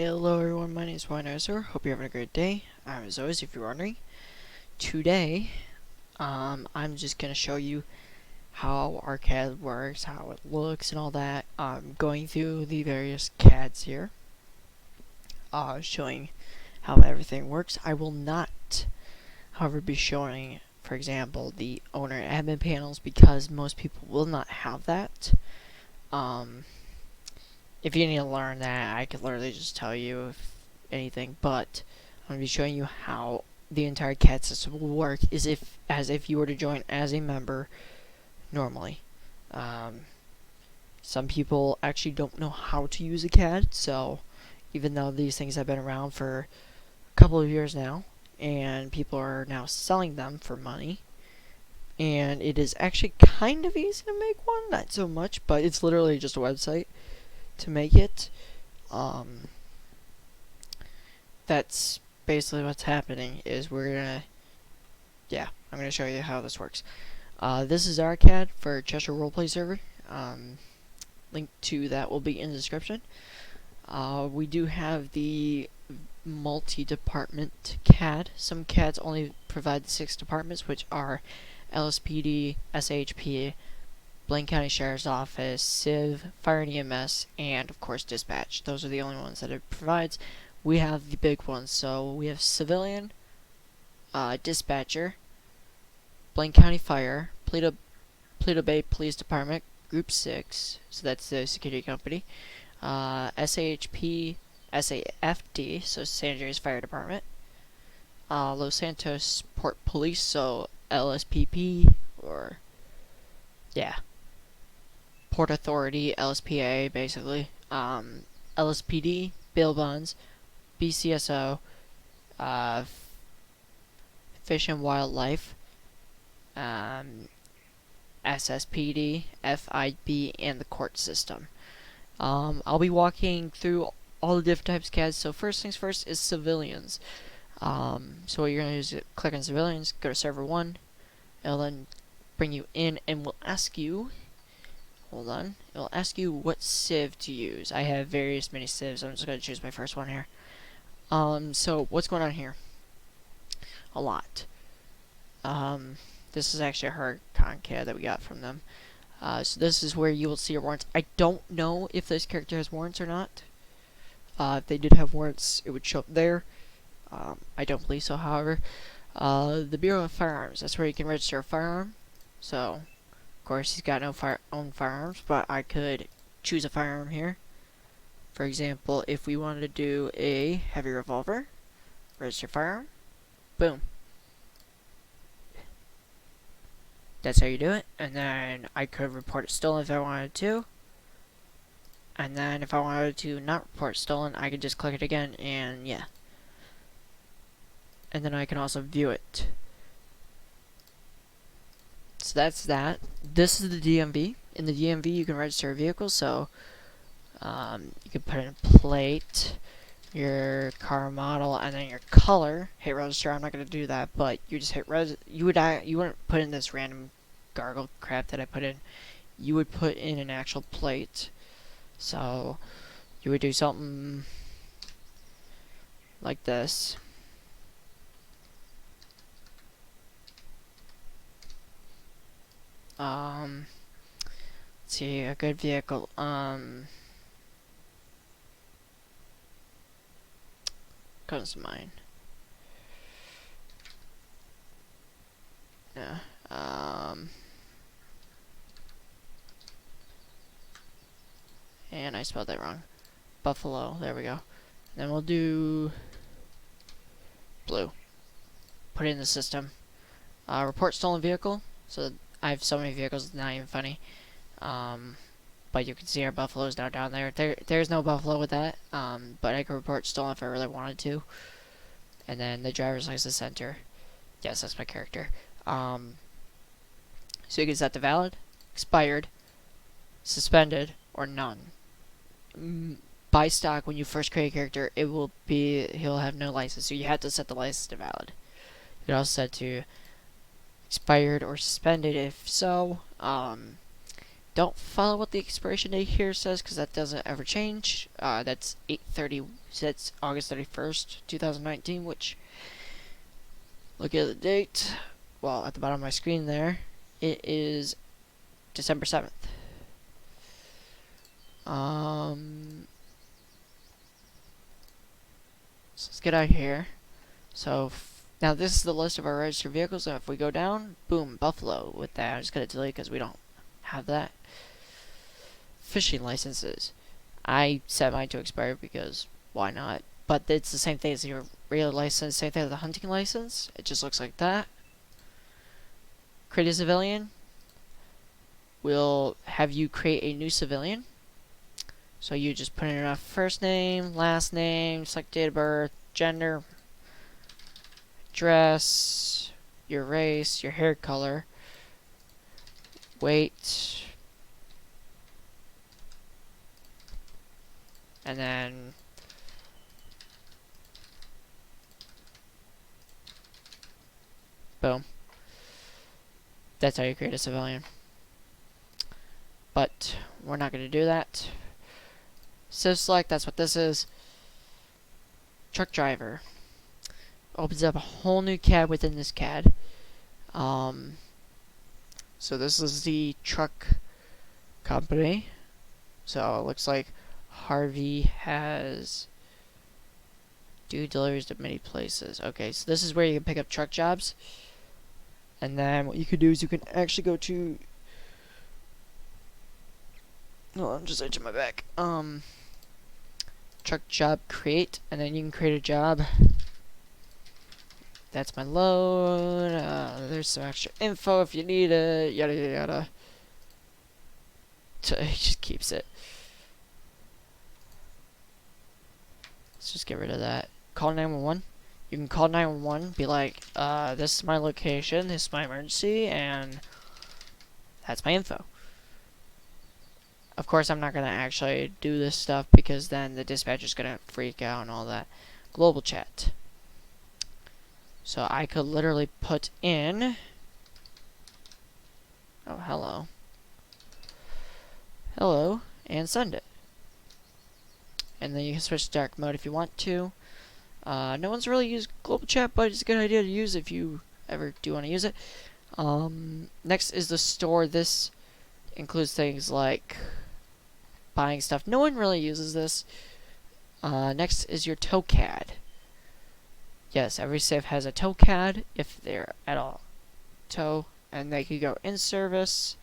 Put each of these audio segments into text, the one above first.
Hello everyone, my name is Winozer. Hope you're having a great day. As always, if you're wondering, today, I'm just gonna show you how our CAD works, how it looks, and all that. Going through the various CADs here, showing how everything works. I will not, however, be showing, for example, the owner admin panels because most people will not have that. If you need to learn that, I could literally just tell you if anything, but I'm going to be showing you how the entire CAD system will work as if you were to join as a member normally. Some people actually don't know how to use a CAD, so even though these things have been around for a couple of years now, and people are now selling them for money, and it is actually kind of easy to make one, not so much, but it's literally just a website to make it. That's basically what's happening. Is I'm gonna show you how this works. This is our CAD for Cheshire Roleplay server. Link to that will be in the description. We do have the multi-department CAD. Some CADs only provide the 6 departments, which are LSPD, SHP, Blaine County Sheriff's Office, Civ, Fire and EMS, and of course Dispatch. Those are the only ones that it provides. We have the big ones, so we have Civilian, Dispatcher, Blaine County Fire, Paleto Bay Police Department, Group 6, so that's the security company, SAHP, SAFD, so San Andreas Fire Department, Los Santos Port Police, so LSPP, or Port Authority, LSPA, basically. LSPD, bail bonds, BCSO, Fish and Wildlife, SSPD, FIB, and the court system. I'll be walking through all the different types of CADs. So first things first is civilians. So what you're going to do is click on civilians, go to server 1, it'll then bring you in and will ask you, hold on, it'll ask you what civ to use. I have many civs, I'm just going to choose my first one here. So what's going on here? A lot. This is actually a Hurricane CAD that we got from them. So this is where you will see your warrants. I don't know if this character has warrants or not. If they did have warrants, it would show up there. I don't believe so, however. The Bureau of Firearms, that's where you can register a firearm. So, of course, he's got no own firearms, but I could choose a firearm here. For example, if we wanted to do a heavy revolver, register firearm, boom. That's how you do it. And then I could report it stolen if I wanted to. And then if I wanted to not report stolen, I could just click it again and yeah. And then I can also view it. So that's that. This is the DMV. In the DMV you can register a vehicle, so you can put in a plate, your car model, and then your color. Hit register. I'm not gonna do that, but you just hit you wouldn't put in this random gargle crap that I put in. You would put in an actual plate. So you would do something like this. Let's see, a good vehicle. Comes to mind. Yeah. And I spelled that wrong. Buffalo. There we go. Then we'll do blue. Put it in the system. Report stolen vehicle. So I have so many vehicles, it's not even funny. But you can see our buffalo is now down there. There's no buffalo with that. But I can report stolen if I really wanted to. And then the driver's license center. Yes, that's my character. So you can set the valid, expired, suspended, or none. By stock, when you first create a character, he'll have no license, so you have to set the license to valid. You can also set to expired or suspended if so. don't follow what the expiration date here says because that doesn't ever change. That's 8/30. That's August 31st, 2019. Which, look at the date. Well, at the bottom of my screen there, it is December 7th. So let's get out of here. So now this is the list of our registered vehicles, and if we go down, boom, Buffalo. With that, I'm just gonna delete because we don't have that. Fishing licenses. I set mine to expire because why not? But it's the same thing as your regular license, same thing as the hunting license. It just looks like that. Create a civilian. We'll have you create a new civilian. So you just put in a first name, last name, select date of birth, gender, address, your race, your hair color, weight, and then boom. That's how you create a civilian. But we're not going to do that. So select, that's what this is. Truck driver. Opens up a whole new CAD within this CAD. So this is the truck company. So it looks like Harvey has do deliveries to many places. Okay, so this is where you can pick up truck jobs. And then what you could do is you can actually go to, oh, I'm just itching my back. Truck job create, and then you can create a job. That's my load. There's some extra info if you need it. Yada yada yada. He just keeps it. Let's just get rid of that. Call 911. You can call 911. Be like, this is my location. This is my emergency, and that's my info. Of course, I'm not going to actually do this stuff because then the dispatcher's going to freak out and all that. Global chat. So I could literally put in... Oh, hello. Hello, and send it. And then you can switch to dark mode if you want to. No one's really used global chat, but it's a good idea to use if you ever do want to use it. Next is the store. This includes things like buying stuff. No one really uses this. Next is your tow CAD. Yes, every safe has a tow CAD if they're at all tow, and they could go in service,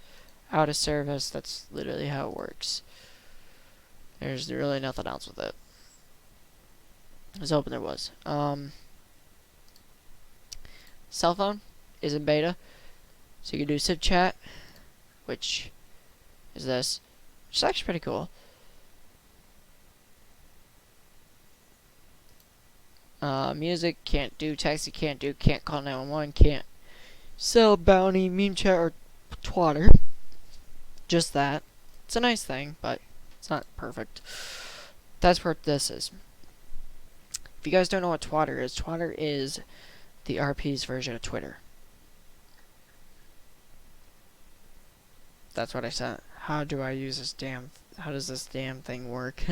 out of service. That's literally how it works. There's really nothing else with it. I was hoping there was. Cell phone is in beta, so you can do SIP chat, which is this. Which is actually pretty cool. Music, can't do. Taxi, can't do. Can't call 911, can't sell bounty, meme chat, or twatter. Just that. It's a nice thing, but it's not perfect. That's what this is. If you guys don't know what twatter is the RP's version of Twitter. That's what I said. How do I use this damn... How does this damn thing work?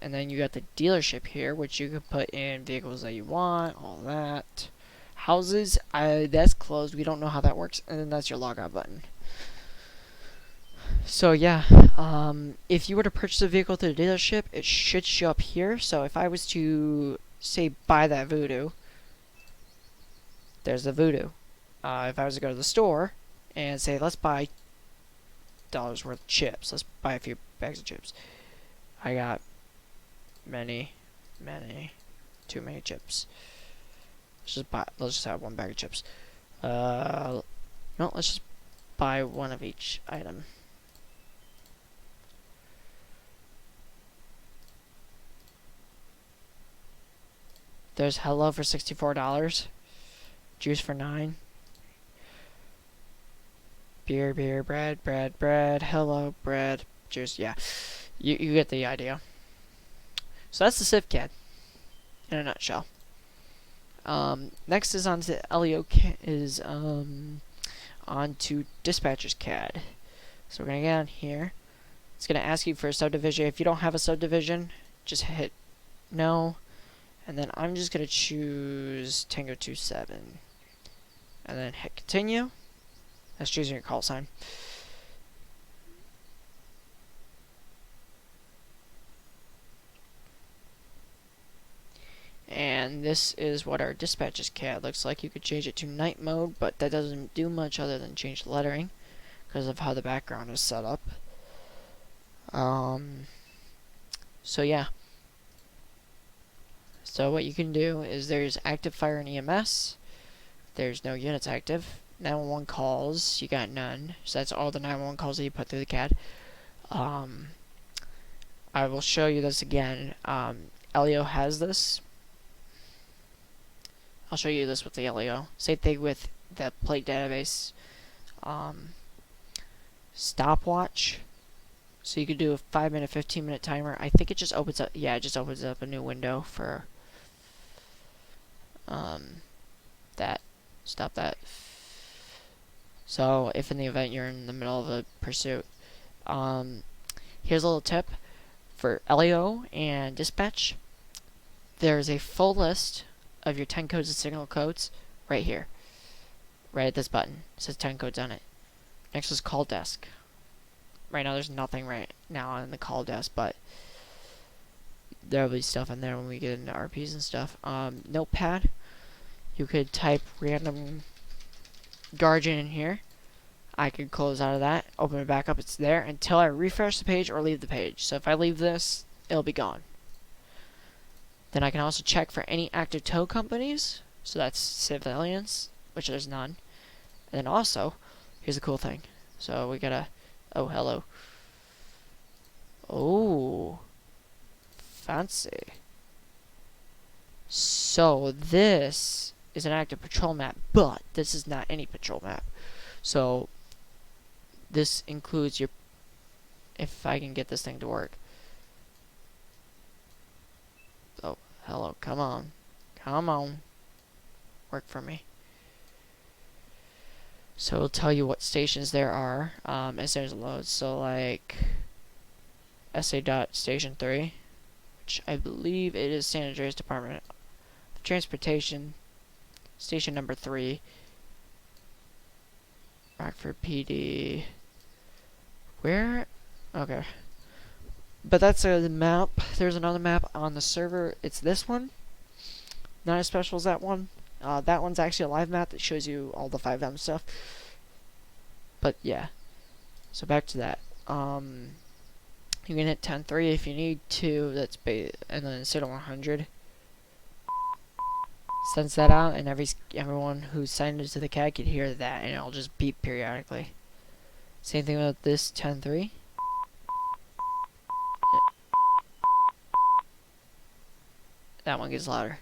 And then you got the dealership here, which you can put in vehicles that you want, all that. Houses, that's closed. We don't know how that works. And then that's your logout button. So yeah, if you were to purchase a vehicle through the dealership, it should show up here. So if I was to, say, buy that Voodoo, there's the Voodoo. If I was to go to the store and say, let's buy $1 worth of chips. Let's buy a few bags of chips. I got too many chips. Let's just have one bag of chips. No, let's just buy one of each item. There's hello for $64. Juice for $9. Beer, bread, hello, bread, juice, yeah. You get the idea. So that's the SIF CAD in a nutshell. Next is on to LEO onto Dispatcher's CAD. So we're going to get on here. It's going to ask you for a subdivision. If you don't have a subdivision, just hit no. And then I'm just going to choose Tango 27. And then hit continue. That's choosing your call sign. And this is what our dispatches CAD looks like. You could change it to night mode, but that doesn't do much other than change the lettering because of how the background is set up. So yeah. So what you can do is there's active fire and EMS. There's no units active. 911 calls, you got none. So that's all the 911 calls that you put through the CAD. I will show you this again. LEO has this. I'll show you this with the LEO. Same thing with the plate database. Stopwatch. So you could do a 5-minute, 15-minute timer. I think it just opens up. Yeah, it just opens up a new window for that. Stop that. So if in the event you're in the middle of a pursuit, here's a little tip for LEO and dispatch. There's a full list of your 10 codes and signal codes right here, right at this button. It says 10 codes on it. Next is call desk. Right now there's nothing right now on the call desk, but there'll be stuff in there when we get into RPs and stuff. Notepad. You could type random Guardian in here. I could close out of that, open it back up, it's there until I refresh the page or leave the page. So if I leave this, it'll be gone. Then I can also check for any active tow companies. So that's civilians, which there's none. And then also, here's a cool thing. So we got a, oh, hello. Oh, fancy. So this is an active patrol map, but this is not any patrol map. So this includes your, if I can get this thing to work. Oh, hello, come on. Come on. Work for me. So it'll tell you what stations there are as there's loads. So like SA dot station 3, which I believe it is San Andreas Department of Transportation, station number 3, Rockford PD. Where? Okay. But that's the map. There's another map on the server. It's this one. Not as special as that one. That one's actually a live map that shows you all the 5M stuff. But yeah. So back to that. You can hit 10.3 if you need to. That's and then set on 100. Sends that out, and everyone who's signed into the CAD can hear that, and it'll just beep periodically. Same thing with this 10.3. That one gets louder.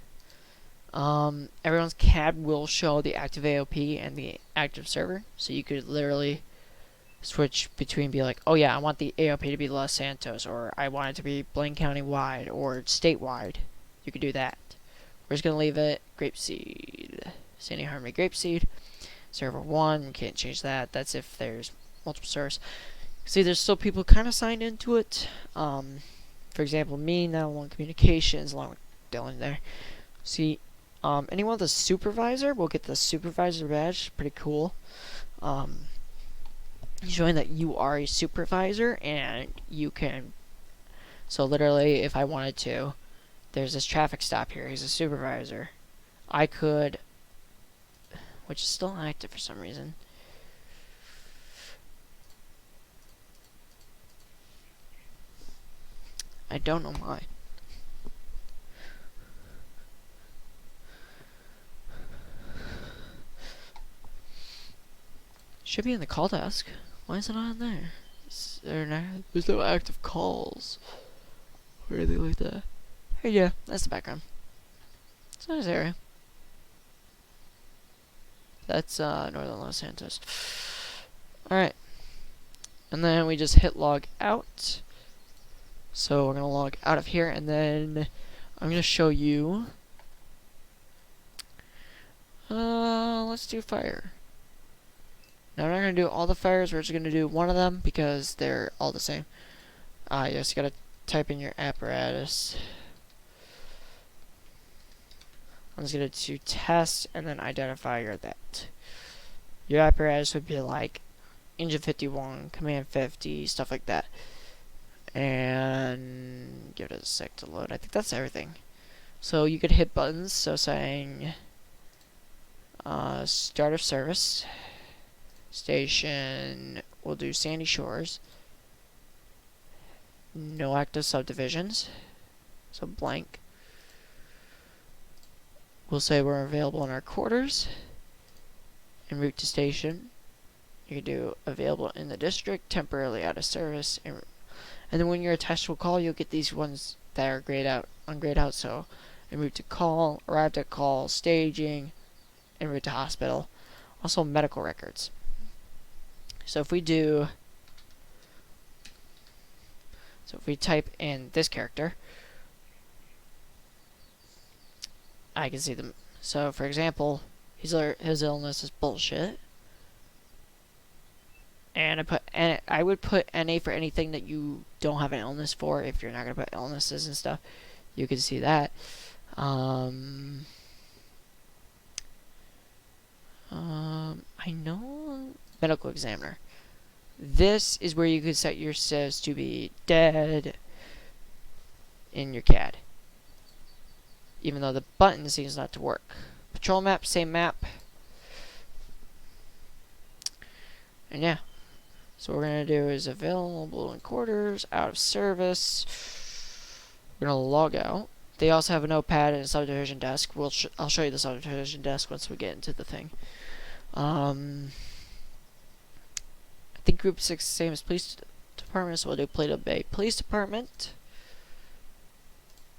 Everyone's CAD will show the active AOP and the active server, so you could literally switch between, be like, oh yeah, I want the AOP to be Los Santos, or I want it to be Blaine County wide or statewide. You could do that. We're just gonna leave it Grapeseed, Sandy Harmony Grapeseed, server 1. You can't change that. That's if there's multiple servers. See, there's still people kind of signed into it. For example, me, 911 Communications, along with Dylan there. See, anyone with a supervisor will get the supervisor badge. Pretty cool. Showing that you are a supervisor and you can. So literally, if I wanted to, there's this traffic stop here. He's a supervisor. I could, which is still active for some reason. I don't know why. Should be in the call desk. Why is it not in there? There's no active calls or anything like that. Hey, yeah, that's the background. It's a nice area. That's northern Los Santos. Alright. And then we just hit log out. So we're gonna log out of here, and then I'm gonna show you. Let's do fire. Now going to do all the fires. We're just going to do one of them because they're all the same. You just got to type in your apparatus. I'm just going to do test and then identifier that. Your apparatus would be like engine 51, command 50, stuff like that. And give it a sec to load. I think that's everything. So you could hit buttons, so saying start of service, station, we'll do Sandy Shores, no active subdivisions, so blank. We'll say we're available in our quarters, en route to station. You can do available in the district, temporarily out of service, and then when you're attached to a call, you'll get these ones that are grayed out, ungrayed out, so en route to call, arrived at call, staging, en route to hospital, also medical records. So if we type in this character, I can see them. So for example, his illness is bullshit. And I would put NA for anything that you don't have an illness for. If you're not gonna put illnesses and stuff, you can see that. I know medical examiner. This is where you could set your sys to be dead in your CAD, even though the button seems not to work. Patrol map, same map, and yeah. So what we're going to do is available in quarters, out of service. We're going to log out. They also have a notepad and a subdivision desk. I'll show you the subdivision desk once we get into the thing. I think group 6 is the same as police department, so we'll do Plato Bay Police Department.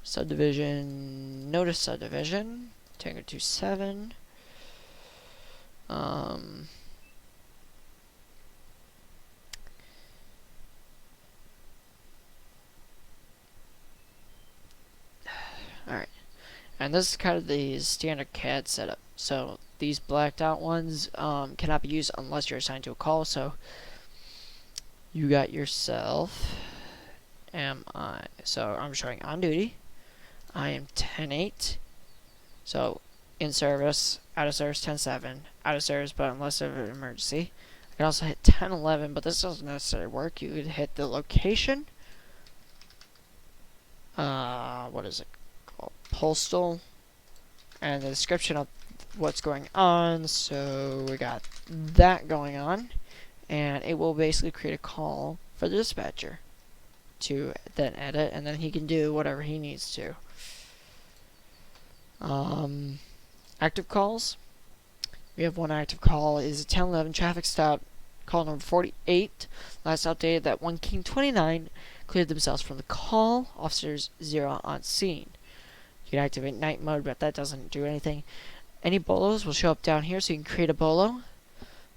Subdivision, notice subdivision, Tango 27. Alright, and this is kind of the standard CAD setup. So these blacked out ones cannot be used unless you're assigned to a call. So you got yourself MI. So I'm showing on duty. I am 10-8. So in service, out of service 10-7, out of service, but unless of an emergency. I can also hit 10-11, but this doesn't necessarily work. You could hit the location. What is it called? Postal, and the description of what's going on. So we got that going on, and it will basically create a call for the dispatcher to then edit, and then he can do whatever he needs to. Active calls. We have one active call. Is a 1011 traffic stop. Call number 48. Last updated that 1 King 29 cleared themselves from the call. Officers 0 on scene. You can activate night mode, but that doesn't do anything. Any bolos will show up down here, so you can create a bolo.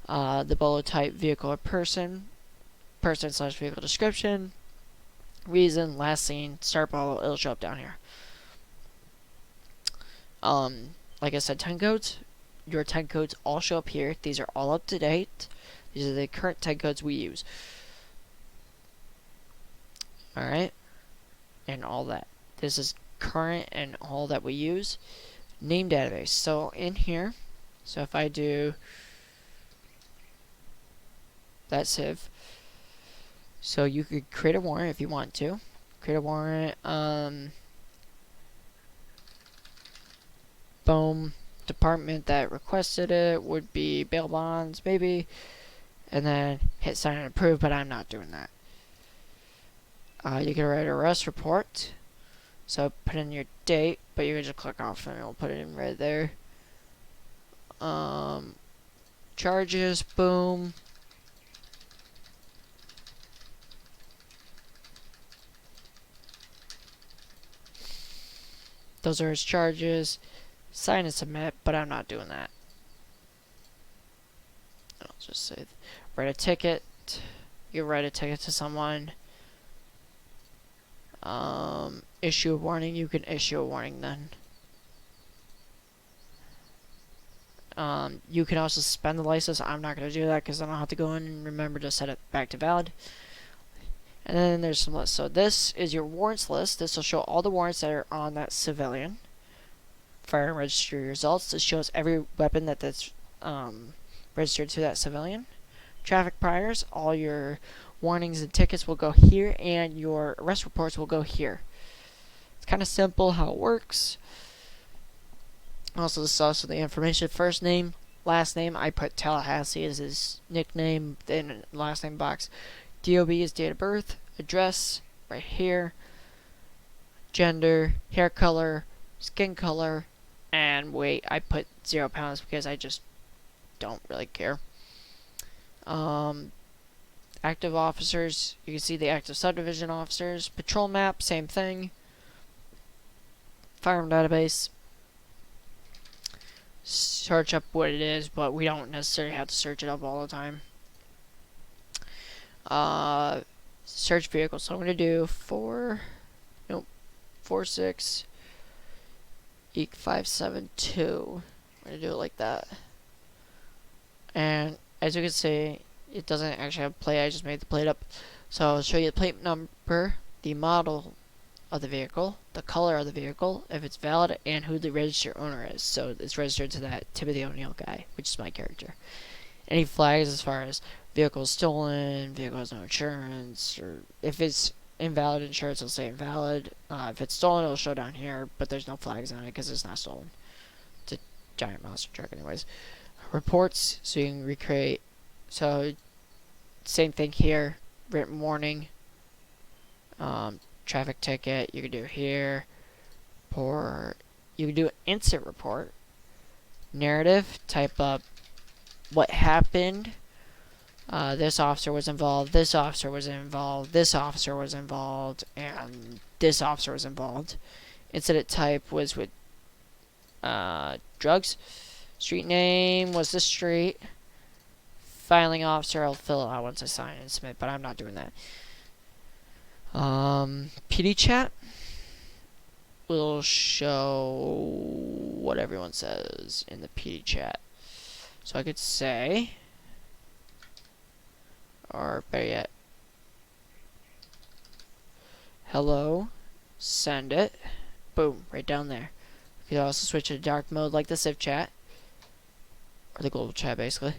The bolo type, vehicle or person. Person/vehicle description. Reason, last scene, start bolo. It'll show up down here. Like I said, 10 codes. Your 10 codes all show up here. These are all up to date. These are the current 10 codes we use. Alright. And all that. This is current and all that we use. Name database. So in here, so if I do that civ, so you could create a warrant if you want to. Create a warrant. Boom. Department that requested it would be bail bonds, maybe, and then hit sign and approve, but I'm not doing that. You can write a arrest report, so put in your date, but you can just click off and it'll put it in right there. Charges, boom. Those are his charges. Sign and submit, but I'm not doing that. I'll just say, write a ticket. You write a ticket to someone. Issue a warning. You can issue a warning then. You can also suspend the license. I'm not going to do that because I don't have to go in and remember to set it back to valid. And then there's some lists. So this is your warrants list. This will show all the warrants that are on that civilian. Firearm registry results. This shows every weapon that's registered to that civilian. Traffic priors. All your warnings and tickets will go here, and your arrest reports will go here. It's kind of simple how it works. Also, this is also the information. First name, last name. I put Tallahassee as his nickname in the last name box. DOB is date of birth. Address, right here. Gender, hair color, skin color, and weight. I put 0 pounds because I just don't really care. Active officers. You can see the active subdivision officers. Patrol map, same thing. Firearm database. Search up what it is, but we don't necessarily have to search it up all the time. Search vehicle. So I'm going to do 46 EEC 572. I'm going to do it like that. And as you can see, it doesn't actually have a plate. I just made the plate up. So I'll show you the plate number, the model of the vehicle, the color of the vehicle, if it's valid, and who the registered owner is. So it's registered to that Timothy O'Neill guy, which is my character. Any flags as far as vehicle stolen, vehicle has no insurance, or if it's invalid insurance, it'll say invalid. If it's stolen, it'll show down here, but there's no flags on it because it's not stolen. It's a giant monster truck anyways. Reports, so you can recreate. So same thing here, written warning, traffic ticket, you can do here, or you can do an instant report, narrative, type up what happened, this officer was involved, this officer was involved, this officer was involved, and this officer was involved. Incident type was with drugs. Street name was the street. Filing officer, I'll fill it out once I sign and submit, but I'm not doing that. PD chat will show what everyone says in the PD chat. So I could say, or better yet, hello, send it, boom, right down there. You can also switch to dark mode like the civ chat, or the global chat basically.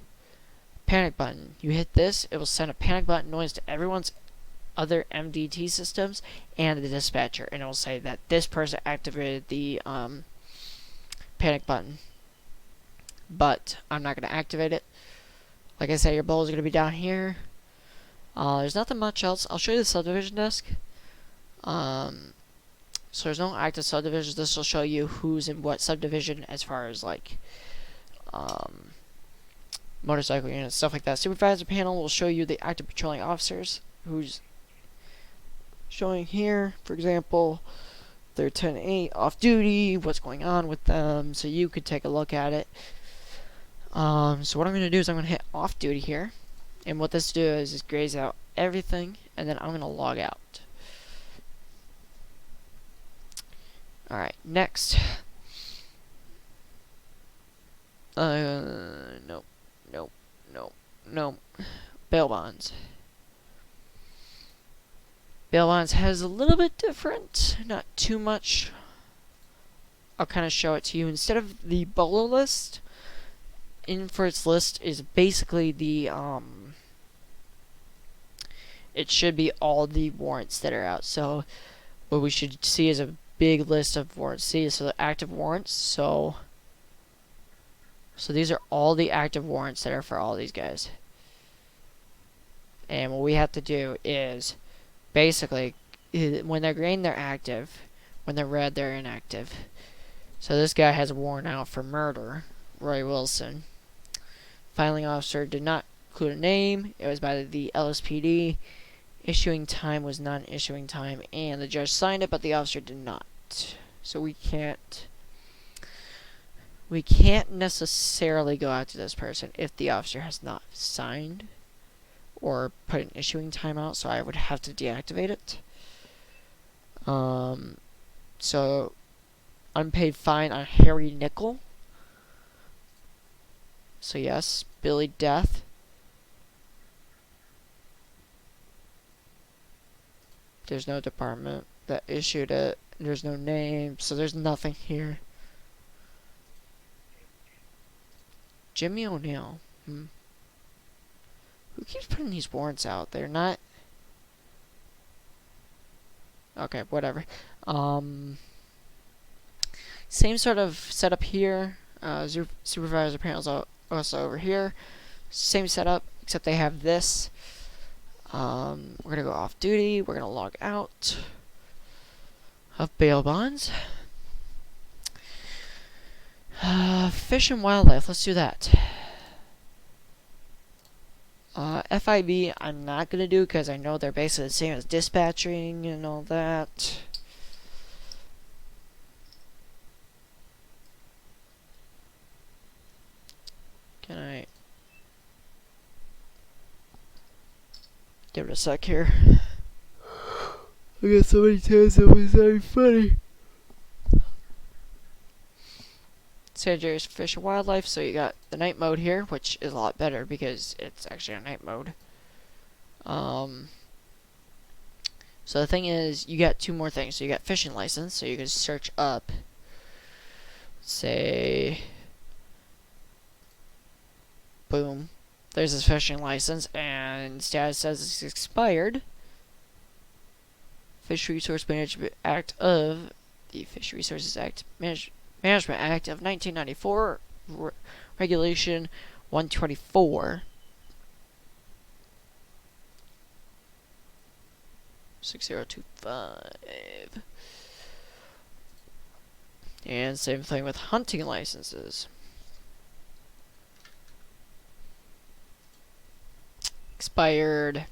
Panic button, you hit this, it will send a panic button noise to everyone's other MDT systems and the dispatcher, and it will say that this person activated the panic button, but I'm not going to activate it. Like I said, your bowl is going to be down here. There's nothing much else. I'll show you the subdivision desk. So there's no active subdivisions. This will show you who's in what subdivision as far as like motorcycle units, stuff like that. Supervisor panel will show you the active patrolling officers, who's showing here, for example, they're 10-8 off duty, what's going on with them, so you could take a look at it. So what I'm going to do is I'm going to hit off duty here, and what this does is grays out everything, and then I'm going to log out. Alright, next. Nope. Bail bonds. Bail bonds has a little bit different, not too much. I'll kind of show it to you. Instead of the BOLO list, in for its list is basically the, it should be all the warrants that are out. So what we should see is a big list of warrants. See, so the active warrants, so these are all the active warrants that are for all these guys. And what we have to do is basically, when they're green, they're active. When they're red, they're inactive. So this guy has a warrant out for murder, Roy Wilson. Filing officer did not include a name. It was by the LSPD. Issuing time was not an issuing time, and the judge signed it, but the officer did not. So we can't necessarily go after this person if the officer has not signed or put an issuing timeout, so I would have to deactivate it. So, unpaid fine on Harry Nickel. So yes, Billy Death. There's no department that issued it. There's no name, so there's nothing here. Jimmy O'Neill. Who keeps putting these warrants out? They're not... Okay, whatever. Same sort of setup here. Supervisor panels also over here. Same setup, except they have this. We're gonna go off duty. We're gonna log out of bail bonds. Fish and wildlife. Let's do that. FIB, I'm not gonna do because I know they're basically the same as dispatching and all that. Can I give it a sec here? I got so many times that was very funny. Sagittarius Fish and Wildlife, so you got the night mode here, which is a lot better because it's actually a night mode. So the thing is, you got two more things. So you got fishing license, so you can search up, say, boom, there's this fishing license, and status says it's expired. Fish Resource Management Act of the Fish Resources Act Management Act of 1994, Regulation 124. 6025. And same thing with hunting licenses. Expired.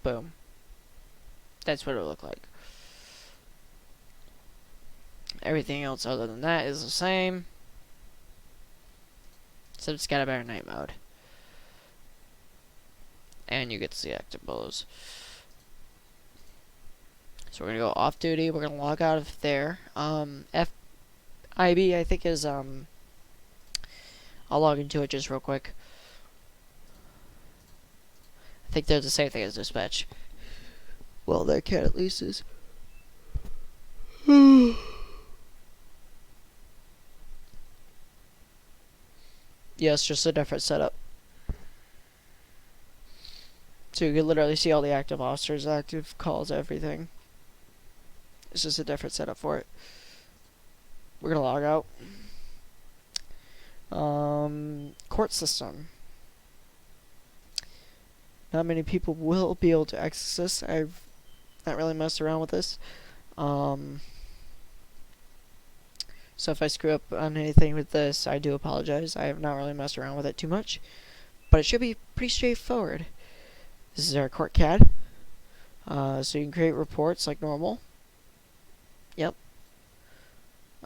Boom. That's what it would look like. Everything else other than that is the same. Except it's got a better night mode. And you get to see active bulls. So we're gonna go off duty. We're gonna log out of there. FIB I think is I'll log into it just real quick. I think they're the same thing as dispatch. Well, that cat at least is. Yes, just a different setup. So you can literally see all the active officers, active calls, everything. It's just a different setup for it. We're gonna log out. Court system. Not many people will be able to access this. I've not really messed around with this. So if I screw up on anything with this, I do apologize. I have not really messed around with it too much. But it should be pretty straightforward. This is our CourtCat. So you can create reports like normal. Yep.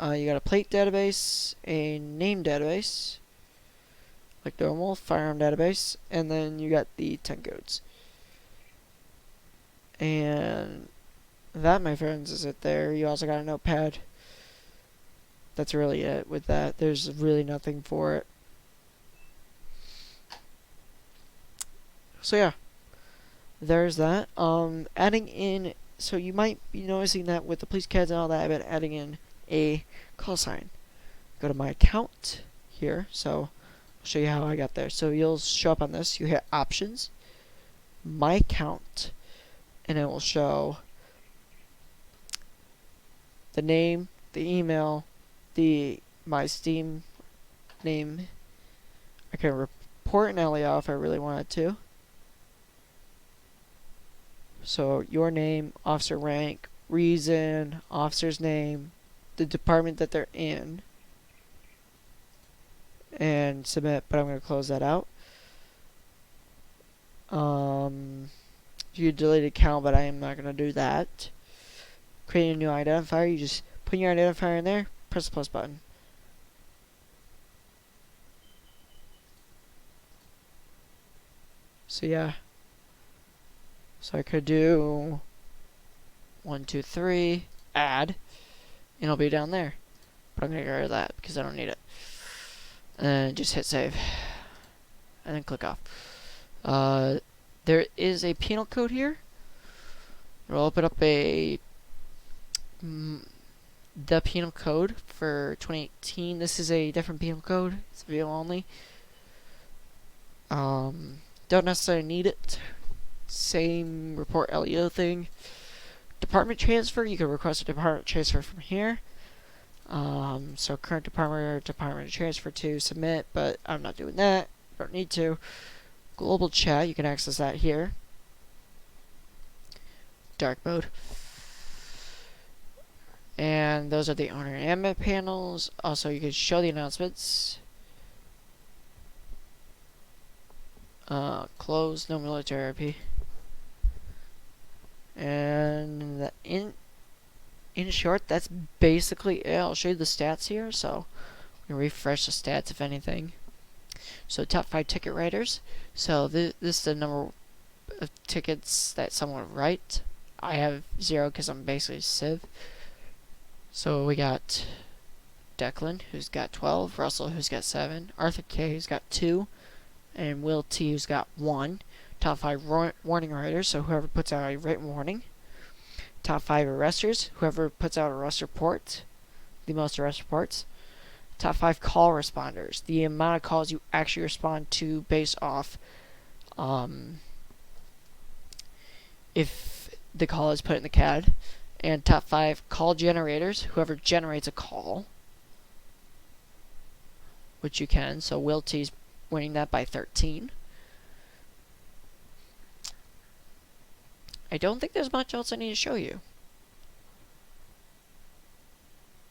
You got a plate database, a name database, like normal, firearm database, and then you got the 10 codes. And that, my friends, is it there. You also got a notepad. That's really it with that. There's really nothing for it. So yeah, there's that. Adding in, so you might be noticing that with the police CADs and all that, I've been adding in a call sign. Go to my account here, so I'll show you how I got there. So you'll show up on this, you hit options, my account, and it will show the name, the email, my Steam name. I can report an LEO if I really wanted to. So your name, officer rank, reason, officer's name, the department that they're in, and submit. But I'm going to close that out. You delete account, but I am not going to do that. Create a new identifier. You just put your identifier in there. Press the plus button. So yeah. So I could do 1, 2, 3, add, and it'll be down there. But I'm gonna get rid of that because I don't need it. And just hit save. and then click off. There is a penal code here. We'll open up the penal code for 2018. This is a different penal code. It's video only. Don't necessarily need it. Same report LEO thing. Department transfer, you can request a department transfer from here. So current department or department transfer to submit, but I'm not doing that. Don't need to. Global chat, you can access that here. Dark mode. And those are the owner and admin panels. Also, you can show the announcements. Close, no military RP. And in short, that's basically it. I'll show you the stats here. So, I'm gonna refresh the stats if anything. So, top 5 ticket writers. So, this is the number of tickets that someone would write. I have 0 because I'm basically Civ. So, we got Declan, who's got 12. Russell, who's got 7. Arthur K, who's got 2. And Will T, who's got 1. Top 5 warning writers, so whoever puts out a written warning. Top 5 arresters, whoever puts out arrest report, the most arrest reports. Top 5 call responders, the amount of calls you actually respond to based off if the call is put in the CAD. And top 5 call generators, whoever generates a call, which you can. So Will T's winning that by 13. I don't think there's much else I need to show you.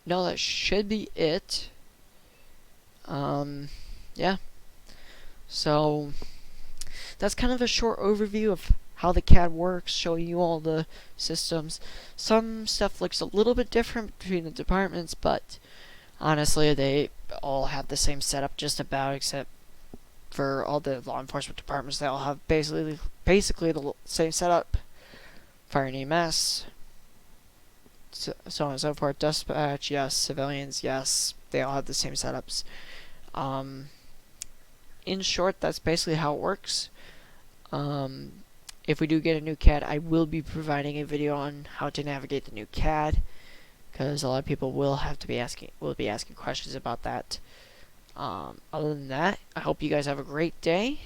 No, that should be it. Yeah. So, that's kind of a short overview of how the CAD works, showing you all the systems. Some stuff looks a little bit different between the departments, but honestly, they all have the same setup just about, except for all the law enforcement departments. They all have basically the same setup. Fire and EMS, so on and so forth. Dispatch, yes. Civilians, yes. They all have the same setups. In short, that's basically how it works. If we do get a new CAD, I will be providing a video on how to navigate the new CAD, because a lot of people will be asking questions about that. Other than that, I hope you guys have a great day.